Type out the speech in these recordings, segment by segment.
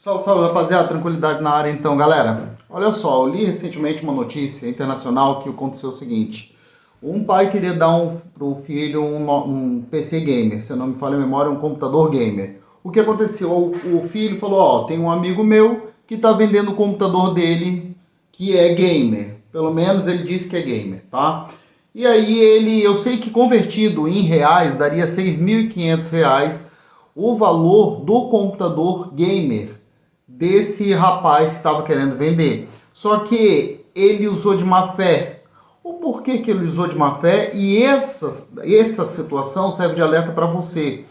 Salve, salve, rapaziada, tranquilidade na área então, galera. Olha só, eu li recentemente uma notícia internacional que aconteceu o seguinte. Um pai queria dar pro filho um PC gamer, se não me falha a memória, um computador gamer. O que aconteceu? O filho falou, ó, tem um amigo meu que tá vendendo o computador dele que é gamer. Pelo menos ele disse que é gamer, tá? E aí eu sei que convertido em reais, daria R$ 6.500 o valor do computador gamer desse rapaz que estava querendo vender. Só que ele usou de má fé. O porquê que ele usou de má fé? E essa situação serve de alerta para você,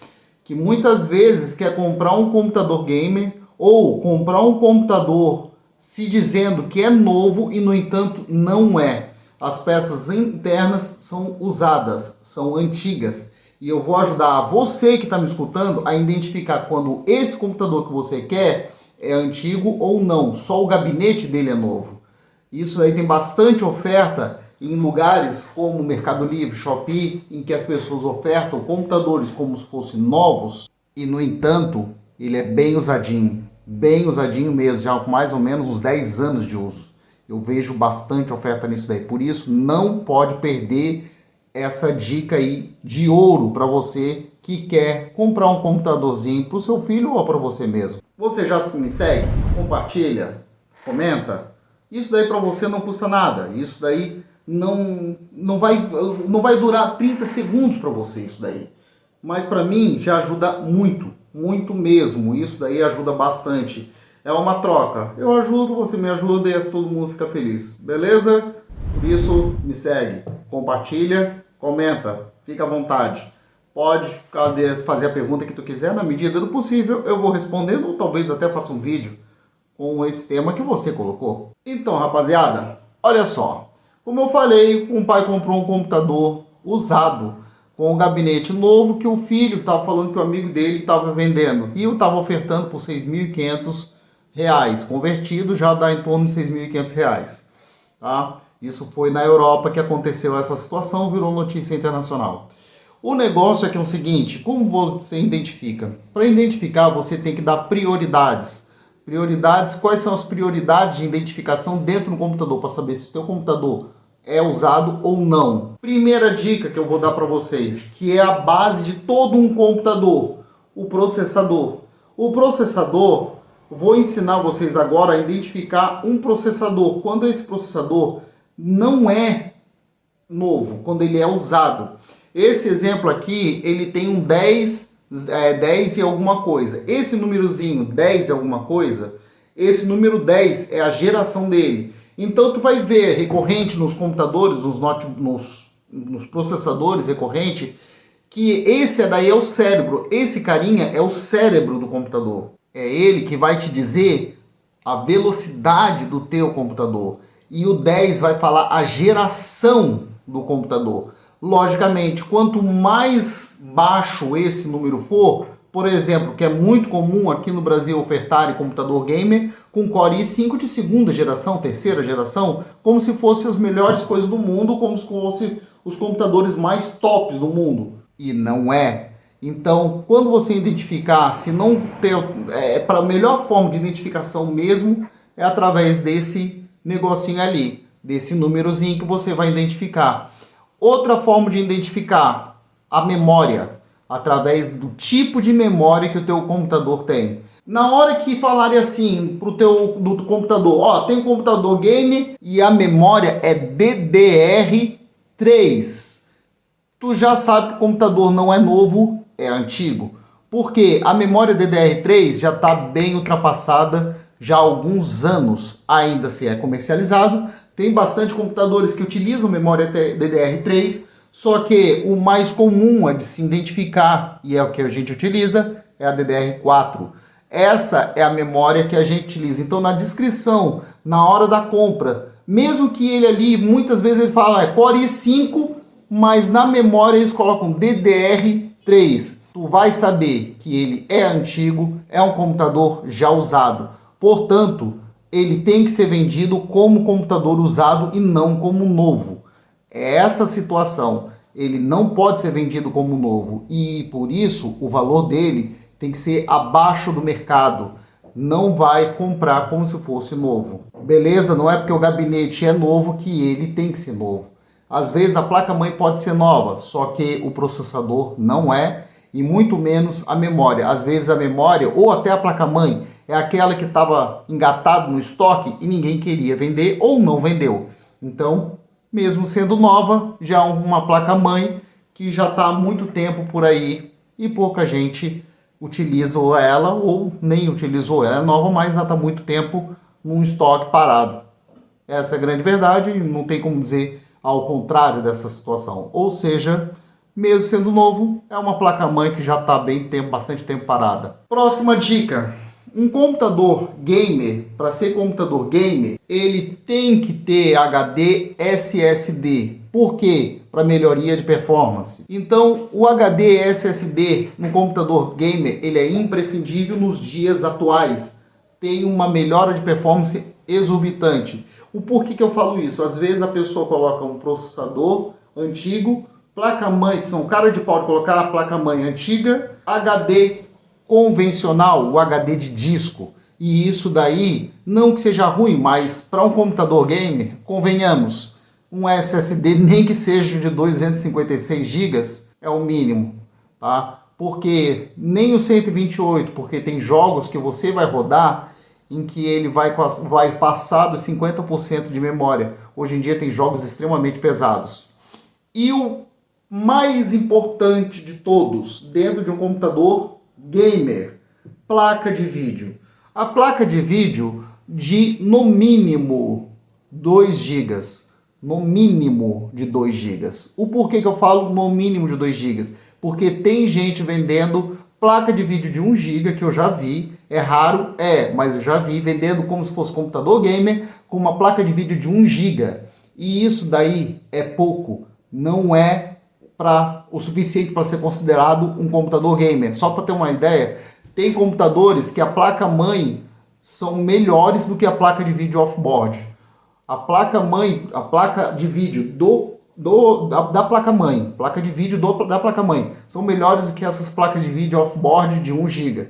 que muitas vezes quer comprar um computador gamer ou comprar um computador se dizendo que é novo e, no entanto, não é. As peças internas são usadas, são antigas. E eu vou ajudar você que está me escutando a identificar quando esse computador que você quer é antigo ou não, só o gabinete dele é novo. Isso aí tem bastante oferta em lugares como Mercado Livre, Shopee, em que as pessoas ofertam computadores como se fossem novos e, no entanto, ele é bem usadinho mesmo, já com mais ou menos uns 10 anos de uso. Eu vejo bastante oferta nisso daí, por isso não pode perder essa dica aí de ouro para você que quer comprar um computadorzinho para o seu filho ou para você mesmo. Você já me segue, compartilha, comenta? Isso daí para você não custa nada. Isso daí não vai durar 30 segundos para você isso daí. Mas para mim já ajuda muito, muito mesmo. Isso daí ajuda bastante. É uma troca. Eu ajudo, você me ajuda e assim todo mundo fica feliz. Beleza? Por isso, me segue, compartilha, comenta, fica à vontade. Pode fazer a pergunta que tu quiser, na medida do possível eu vou respondendo, ou talvez até faça um vídeo com esse tema que você colocou. Então, rapaziada, olha só. Como eu falei, um pai comprou um computador usado com um gabinete novo que o filho estava falando que o amigo dele estava vendendo. E eu estava ofertando por R$ 6.500. Convertido já dá em torno de R$ 6.500. Tá? Isso foi na Europa que aconteceu essa situação, virou notícia internacional. O negócio é que é o seguinte, como você identifica? Para identificar, você tem que dar prioridades. Prioridades, quais são as prioridades de identificação dentro do computador, para saber se o seu computador é usado ou não. Primeira dica que eu vou dar para vocês, que é a base de todo um computador, o processador. O processador, vou ensinar vocês agora a identificar um processador, quando esse processador não é novo, quando ele é usado. Esse exemplo aqui, ele tem um 10 e alguma coisa. Esse númerozinho 10 e alguma coisa, esse número 10 é a geração dele. Então tu vai ver recorrente nos computadores, nos processadores recorrente, que esse daí é o cérebro. Esse carinha é o cérebro do computador. É ele que vai te dizer a velocidade do teu computador. E o 10 vai falar a geração do computador. Logicamente, quanto mais baixo esse número for, por exemplo, que é muito comum aqui no Brasil ofertarem computador gamer com Core i5 de segunda geração, terceira geração, como se fossem as melhores coisas do mundo, como se fossem os computadores mais tops do mundo. E não é. Então, quando você identificar, se não ter, para a melhor forma de identificação mesmo, é através desse negocinho ali, desse númerozinho que você vai identificar. Outra forma de identificar a memória, através do tipo de memória que o teu computador tem. Na hora que falarem assim pro do computador, ó, tem um computador game e a memória é DDR3. Tu já sabe que o computador não é novo, é antigo. Porque a memória DDR3 já está bem ultrapassada já há alguns anos, ainda se é comercializado. Tem bastante computadores que utilizam memória DDR3, só que o mais comum é de se identificar, e é o que a gente utiliza, é a DDR4. Essa é a memória que a gente utiliza. Então, na descrição, na hora da compra, mesmo que ele ali, muitas vezes ele fala Core i5, mas na memória eles colocam DDR3. Tu vai saber que ele é antigo, é um computador já usado. Portanto, ele tem que ser vendido como computador usado e não como novo. É essa situação. Ele não pode ser vendido como novo e, por isso, o valor dele tem que ser abaixo do mercado. não vai comprar como se fosse novo. Beleza? Não é porque o gabinete é novo que ele tem que ser novo. Às vezes a placa-mãe pode ser nova, só que o processador não é, e muito menos a memória. Às vezes a memória, ou até a placa-mãe, é aquela que estava engatado no estoque e ninguém queria vender ou não vendeu. Então, mesmo sendo nova, já é uma placa-mãe que já está há muito tempo por aí e pouca gente utilizou ela ou nem utilizou. Ela é nova, mas ela está há muito tempo num estoque parado. Essa é a grande verdade, não tem como dizer ao contrário dessa situação. Ou seja, mesmo sendo novo, é uma placa-mãe que já está bastante tempo parada. Próxima dica. Um computador gamer, para ser computador gamer, ele tem que ter HD SSD. Por quê? Para melhoria de performance. Então, o HD SSD no computador gamer, ele é imprescindível nos dias atuais. Tem uma melhora de performance exorbitante. O porquê que eu falo isso? Às vezes a pessoa coloca um processador antigo, placa-mãe, são cara de pau de colocar a placa-mãe antiga, HD convencional, o HD de disco. E isso daí, não que seja ruim, mas para um computador gamer, convenhamos, um SSD nem que seja de 256 GB é o mínimo, tá? Porque nem o 128, porque tem jogos que você vai rodar em que ele vai passar dos 50% de memória. Hoje em dia tem jogos extremamente pesados. E o mais importante de todos, dentro de um computador gamer, placa de vídeo. A placa de vídeo de no mínimo 2 GB. No mínimo de 2 GB. O porquê que eu falo no mínimo de 2 GB? Porque tem gente vendendo placa de vídeo de 1 GB, que eu já vi. É raro, mas eu já vi vendendo como se fosse computador gamer com uma placa de vídeo de 1 GB. E isso daí é pouco. Não é o suficiente para ser considerado um computador gamer. Só para ter uma ideia, tem computadores que a placa-mãe são melhores do que a placa de vídeo off-board. A placa-mãe, a placa de vídeo da placa-mãe, placa de vídeo da placa-mãe, são melhores do que essas placas de vídeo off-board de 1 GB.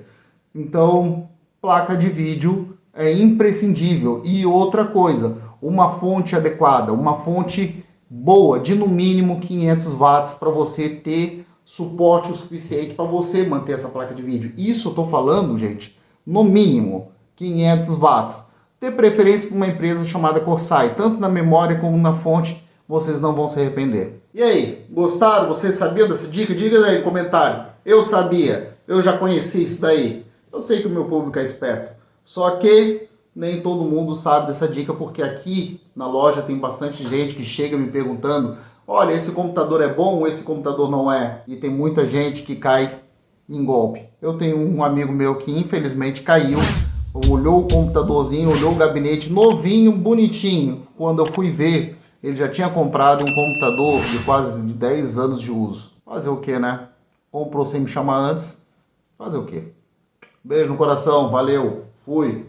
Então, placa de vídeo é imprescindível. E outra coisa, uma fonte adequada, uma fonte boa, de no mínimo 500 watts para você ter suporte o suficiente para você manter essa placa de vídeo. Isso eu estou falando, gente, no mínimo 500 watts. Ter preferência para uma empresa chamada Corsair, tanto na memória como na fonte, vocês não vão se arrepender. E aí, gostaram? Vocês sabiam dessa dica? Diga aí no comentário. Eu sabia, eu já conheci isso daí. Eu sei que o meu público é esperto, só que nem todo mundo sabe dessa dica, porque aqui na loja tem bastante gente que chega me perguntando: olha, esse computador é bom ou esse computador não é? E tem muita gente que cai em golpe. Eu tenho um amigo meu que infelizmente caiu, olhou o computadorzinho, olhou o gabinete novinho, bonitinho. Quando eu fui ver, ele já tinha comprado um computador de quase 10 anos de uso. Fazer o que, né? Comprou sem me chamar antes. Fazer o quê? Beijo no coração, valeu, fui!